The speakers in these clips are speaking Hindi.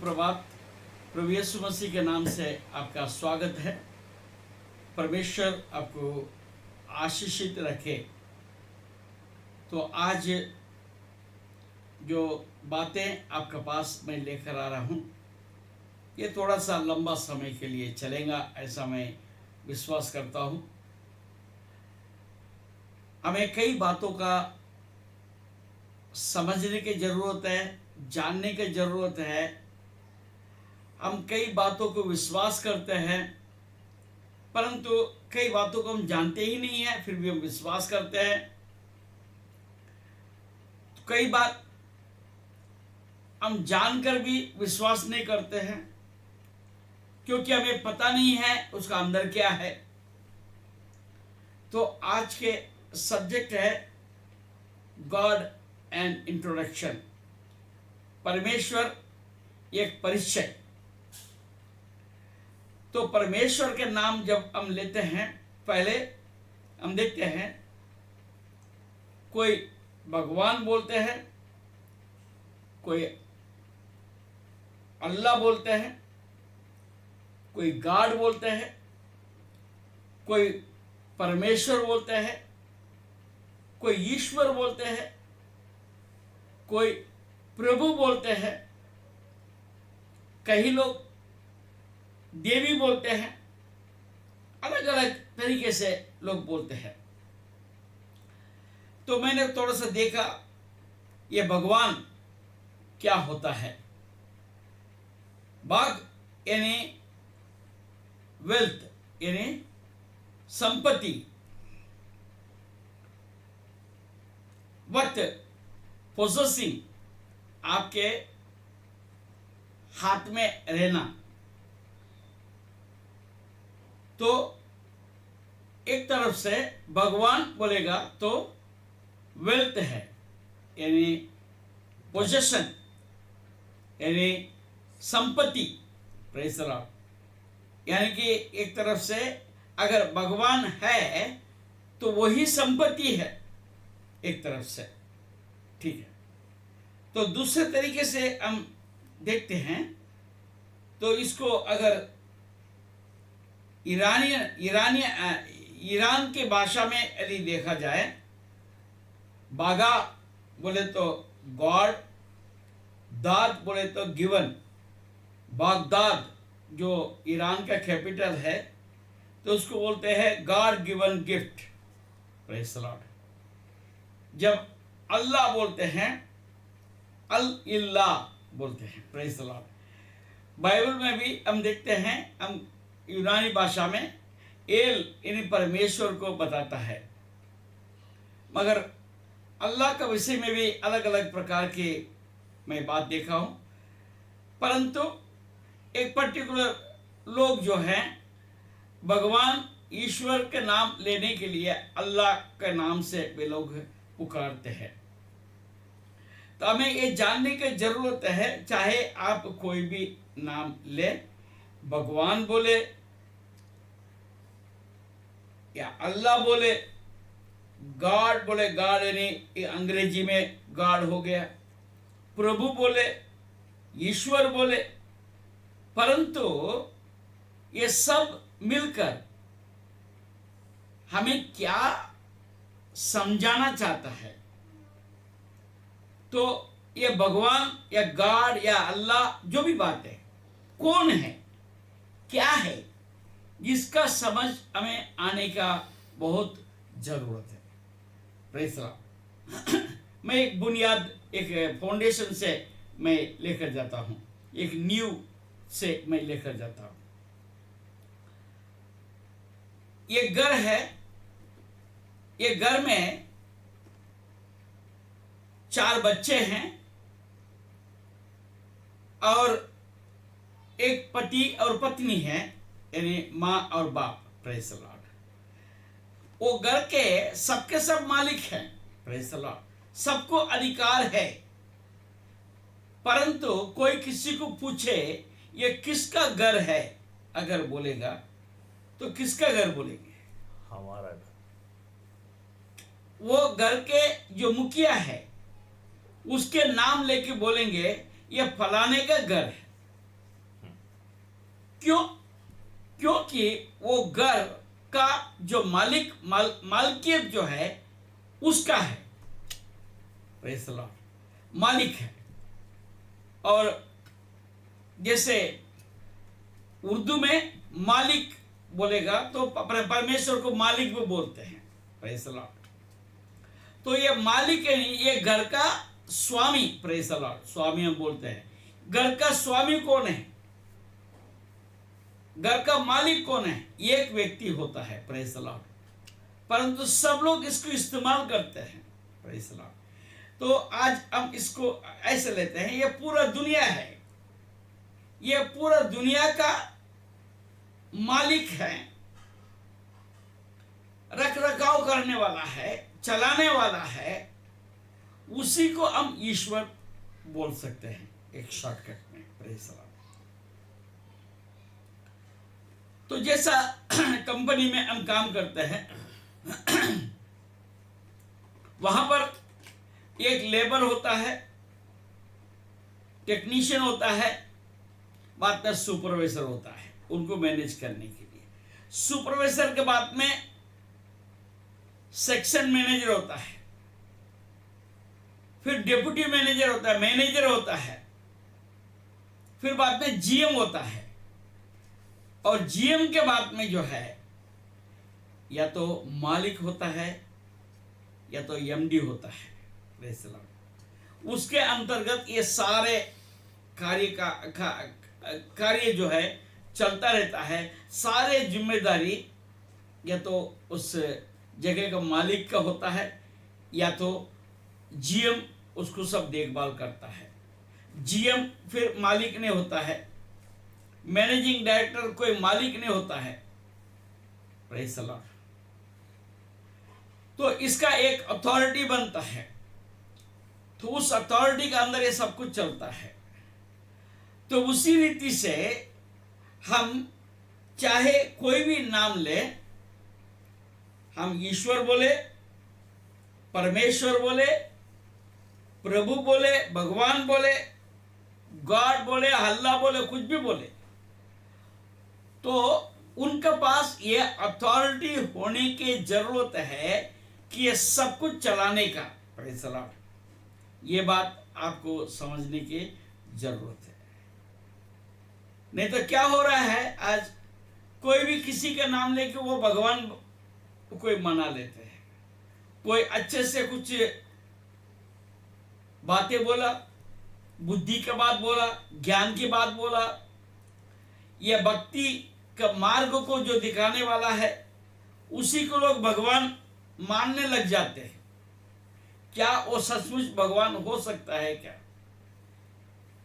सुप्रभात। प्रभु यीशु मसीह के नाम से आपका स्वागत है। परमेश्वर आपको आशीषित रखे। तो आज जो बातें आपके पास मैं लेकर आ रहा हूँ, ये थोड़ा सा लंबा समय के लिए चलेगा, ऐसा मैं विश्वास करता हूँ। हमें कई बातों का समझने की ज़रूरत है, जानने की ज़रूरत है। हम कई बातों को विश्वास करते हैं, परंतु कई बातों को हम जानते ही नहीं हैं, फिर भी हम विश्वास करते हैं। तो कई बार हम जानकर भी विश्वास नहीं करते हैं, क्योंकि हमें पता नहीं है उसका अंदर क्या है। तो आज के सब्जेक्ट है गॉड एंड इंट्रोडक्शन, परमेश्वर एक परिचय। तो परमेश्वर के नाम जब हम लेते हैं, पहले हम देखते हैं कोई भगवान बोलते हैं, कोई अल्लाह बोलते हैं, कोई गॉड बोलते हैं, कोई परमेश्वर बोलते हैं, कोई ईश्वर बोलते हैं, कोई प्रभु बोलते हैं, कई लोग देवी बोलते हैं। अलग अलग तरीके से लोग बोलते हैं। तो मैंने थोड़ा सा देखा ये भगवान क्या होता है। बाग यानी वेल्थ यानी संपत्ति, वट पोजेसिंग आपके हाथ में रहना। तो एक तरफ से भगवान बोलेगा तो वेल्थ है, यानी पोजेशन, यानी संपत्ति। Praise the Lord. यानी कि एक तरफ से अगर भगवान है तो वही संपत्ति है, एक तरफ से। ठीक है। तो दूसरे तरीके से हम देखते हैं, तो इसको अगर ईरान के भाषा में यदि देखा जाए, बागा बोले तो गॉड, दाद बोले तो गिवन। बागदाद जो ईरान का कैपिटल है, तो उसको बोलते हैं God given gift. Praise the Lord. जब अल्लाह बोलते हैं, अल-इल्लाह बोलते हैं। Praise the Lord. बाइबल में भी हम देखते हैं, हम यूनानी भाषा में एल यानी परमेश्वर को बताता है, मगर अल्लाह का विषय में भी अलग अलग प्रकार की मैं बात देखा हूँ। परंतु एक पर्टिकुलर लोग जो हैं, भगवान ईश्वर के नाम लेने के लिए अल्लाह के नाम से वे लोग पुकारते हैं। तो हमें ये जानने की जरूरत है, चाहे आप कोई भी नाम ले, भगवान बोले या अल्लाह बोले, गॉड बोले, गॉड यानी अंग्रेजी में गॉड हो गया, प्रभु बोले, ईश्वर बोले, परंतु ये सब मिलकर हमें क्या समझाना चाहता है। तो ये भगवान या गॉड या अल्लाह जो भी बात है, कौन है, क्या है, जिसका समझ हमें आने का बहुत जरूरत है। Praise the Lord. मैं एक बुनियाद, एक फाउंडेशन से मैं लेकर जाता हूँ, एक नींव से मैं लेकर जाता हूँ। ये घर है, ये घर में 4 बच्चे हैं और एक पति और पत्नी है, यानी माँ और बाप। Praise the Lord. वो घर के सबके सब मालिक हैं। Praise the Lord. सबको अधिकार है, परंतु कोई किसी को पूछे ये किसका घर है, अगर बोलेगा तो किसका घर बोलेंगे? हमारा घर। वो घर के जो मुखिया है उसके नाम लेके बोलेंगे ये फलाने का घर है। क्यों? क्योंकि वो घर का जो मालिकियत जो है उसका है। प्रेज़ द लॉर्ड, मालिक है। और जैसे उर्दू में मालिक बोलेगा तो परमेश्वर को मालिक भी बोलते हैं। Praise the Lord. तो ये मालिक है, ये घर का स्वामी। प्रेज़ द लॉर्ड, स्वामी हम बोलते हैं। घर का स्वामी कौन है? घर का मालिक कौन है? एक व्यक्ति होता है। Praise the Lord. परंतु सब लोग इसको इस्तेमाल करते हैं। Praise the Lord. तो आज हम इसको ऐसे लेते हैं, ये पूरा दुनिया है, ये पूरा दुनिया का मालिक है, रख रखाव करने वाला है, चलाने वाला है। उसी को हम ईश्वर बोल सकते हैं एक शॉर्टकट में। Praise the Lord. तो जैसा कंपनी में हम काम करते हैं, वहां पर एक लेबर होता है, टेक्नीशियन होता है, बाद में सुपरवाइजर होता है उनको मैनेज करने के लिए। सुपरवाइजर के बाद में सेक्शन मैनेजर होता है, फिर डिप्टी मैनेजर होता है, मैनेजर होता है, फिर बाद में जीएम होता है। और जीएम के बाद में जो है या तो मालिक होता है या तो एमडी होता है। Praise the Lord. उसके अंतर्गत ये सारे कार्य जो है चलता रहता है। सारे जिम्मेदारी या तो उस जगह का मालिक का होता है या तो जीएम उसको सब देखभाल करता है। जीएम फिर मालिक नहीं होता है, मैनेजिंग डायरेक्टर कोई मालिक नहीं होता है। Praise the Lord. तो इसका एक अथॉरिटी बनता है, तो उस अथॉरिटी के अंदर ये सब कुछ चलता है। तो उसी रीति से हम चाहे कोई भी नाम ले, हम ईश्वर बोले, परमेश्वर बोले, प्रभु बोले, भगवान बोले, गॉड बोले, अल्लाह बोले, कुछ भी बोले, तो उनके पास ये अथॉरिटी होने की जरूरत है कि ये सब कुछ चलाने का। Praise the Lord. ये बात आपको समझने की जरूरत है। नहीं तो क्या हो रहा है, आज कोई भी किसी का नाम लेके वो भगवान कोई मना लेते हैं। कोई अच्छे से कुछ बातें बोला, बुद्धि की बात बोला, ज्ञान की बात बोला, यह भक्ति का मार्ग को जो दिखाने वाला है उसी को लोग भगवान मानने लग जाते हैं। क्या वो सचमुच भगवान हो सकता है क्या?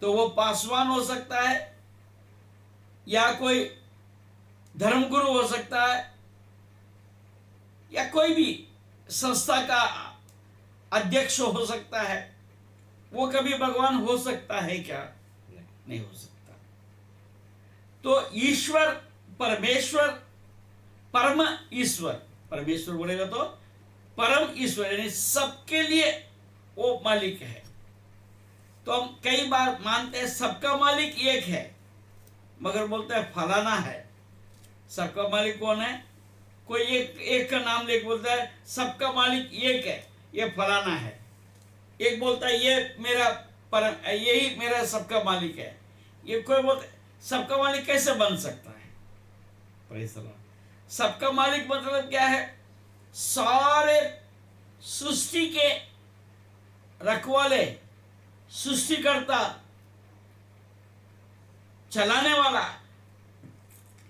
तो वो पासवान हो सकता है या कोई धर्मगुरु हो सकता है या कोई भी संस्था का अध्यक्ष हो सकता है। वो कभी भगवान हो सकता है क्या? नहीं हो सकता। तो ईश्वर, परमेश्वर, परम ईश्वर, परमेश्वर बोलेगा तो परम ईश्वर, यानी सबके लिए वो मालिक है। तो हम कई बार मानते हैं सबका मालिक एक है, मगर बोलते हैं फलाना है। सबका मालिक कौन है? कोई एक का नाम लेके बोलता है सबका मालिक एक है, ये फलाना है। एक बोलता है ये मेरा परम, यही मेरा सबका मालिक है। ये कोई बोलता है सबका मालिक कैसे बन सकता है? Praise the Lord. सबका मालिक मतलब क्या है? सारे सृष्टि के रखवाले, सृष्टिकर्ता, चलाने वाला,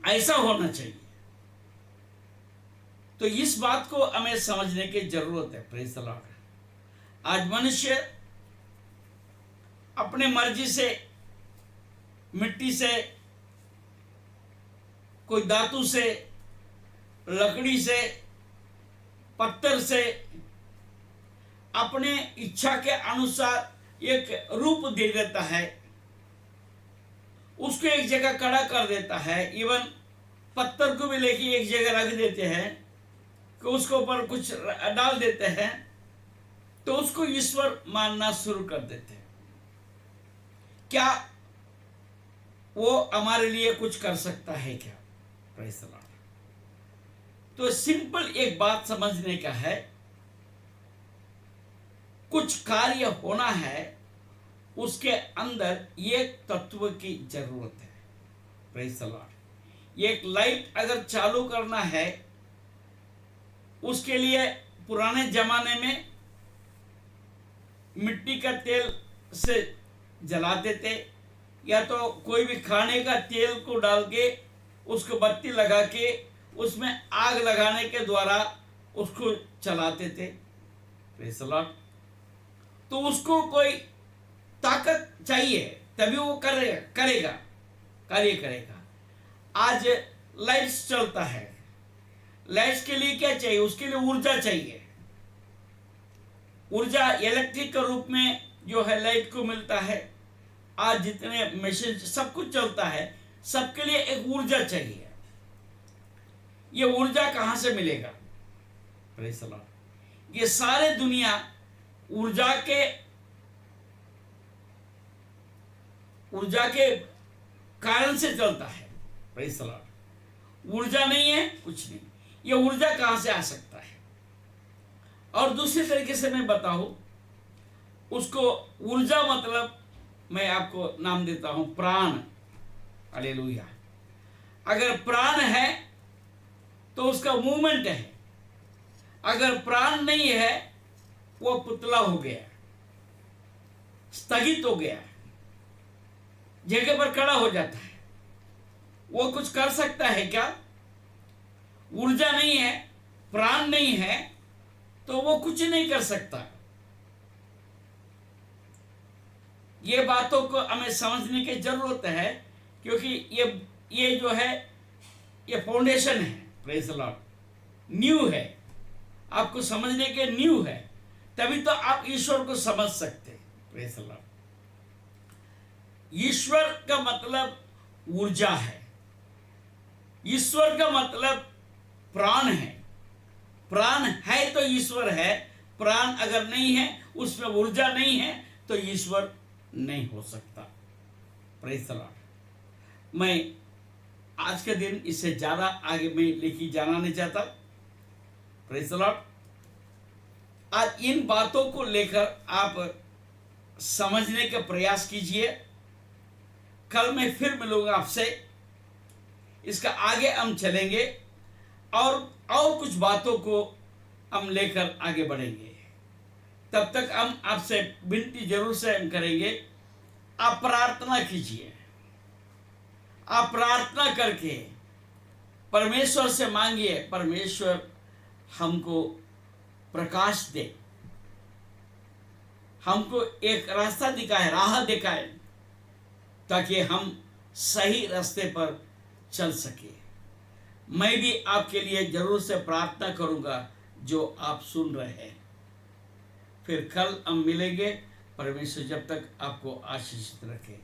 ऐसा होना चाहिए। तो इस बात को हमें समझने की जरूरत है। Praise the Lord. आज मनुष्य अपने मर्जी से मिट्टी से, कोई धातु से, लकड़ी से, पत्थर से अपने इच्छा के अनुसार एक रूप दे देता है, उसको एक जगह खड़ा कर देता है। इवन पत्थर को भी लेके एक जगह रख देते हैं कि उसके ऊपर कुछ डाल देते हैं, तो उसको ईश्वर मानना शुरू कर देते हैं। क्या वो हमारे लिए कुछ कर सकता है क्या? Praise the Lord. तो सिंपल एक बात समझने का है, कुछ कार्य होना है, उसके अंदर एक तत्व की जरूरत है। Praise the Lord. एक लाइट अगर चालू करना है, उसके लिए पुराने जमाने में मिट्टी का तेल से जलाते थे, या तो कोई भी खाने का तेल को डाल के उसको बत्ती लगा के उसमें आग लगाने के द्वारा उसको चलाते थे। Praise the Lord. तो उसको कोई ताकत चाहिए, तभी वो करेगा कार्य करेगा। आज लाइट्स चलता है, लाइट्स के लिए क्या चाहिए? उसके लिए ऊर्जा चाहिए। ऊर्जा इलेक्ट्रिक के रूप में जो है लाइट को मिलता है। आज जितने मशीन सब कुछ चलता है, सबके लिए एक ऊर्जा चाहिए। ये ऊर्जा कहां से मिलेगा? Praise the Lord. ये सारे दुनिया ऊर्जा के कारण से चलता है। Praise the Lord. ऊर्जा नहीं है, कुछ नहीं। ये ऊर्जा कहां से आ सकता है? और दूसरी तरीके से मैं बताऊं, उसको ऊर्जा मतलब मैं आपको नाम देता हूं प्राण। हालेलुया। अगर प्राण है तो उसका मूवमेंट है। अगर प्राण नहीं है, वो पुतला हो गया, स्थगित हो गया, जगह पर खड़ा हो जाता है। वो कुछ कर सकता है क्या? ऊर्जा नहीं है, प्राण नहीं है, तो वो कुछ नहीं कर सकता। ये बातों को हमें समझने की जरूरत है, क्योंकि ये जो है, ये फाउंडेशन है। Praise the Lord. न्यू है, आपको समझने के न्यू है, तभी तो आप ईश्वर को समझ सकते हैं। Praise the Lord. ईश्वर का मतलब ऊर्जा है। ईश्वर का मतलब प्राण है। प्राण है तो ईश्वर है। प्राण अगर नहीं है, उसमें ऊर्जा नहीं है, तो ईश्वर नहीं हो सकता। Praise the Lord. मैं आज के दिन इससे ज्यादा आगे मैं लेके जाना नहीं चाहता। Praise the Lord. आज इन बातों को लेकर आप समझने का प्रयास कीजिए। कल मैं फिर मिलूंगा आपसे। इसका आगे हम चलेंगे और कुछ बातों को हम लेकर आगे बढ़ेंगे। तब तक हम आपसे विनती जरूर से हम करेंगे, आप प्रार्थना कीजिए। आप प्रार्थना करके परमेश्वर से मांगिए, परमेश्वर हमको प्रकाश दे, हमको एक रास्ता दिखाए, राह दिखाए, ताकि हम सही रास्ते पर चल सके। मैं भी आपके लिए जरूर से प्रार्थना करूंगा जो आप सुन रहे हैं। फिर कल हम मिलेंगे। परमेश्वर जब तक आपको आशीषित रखे।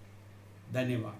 धन्यवाद।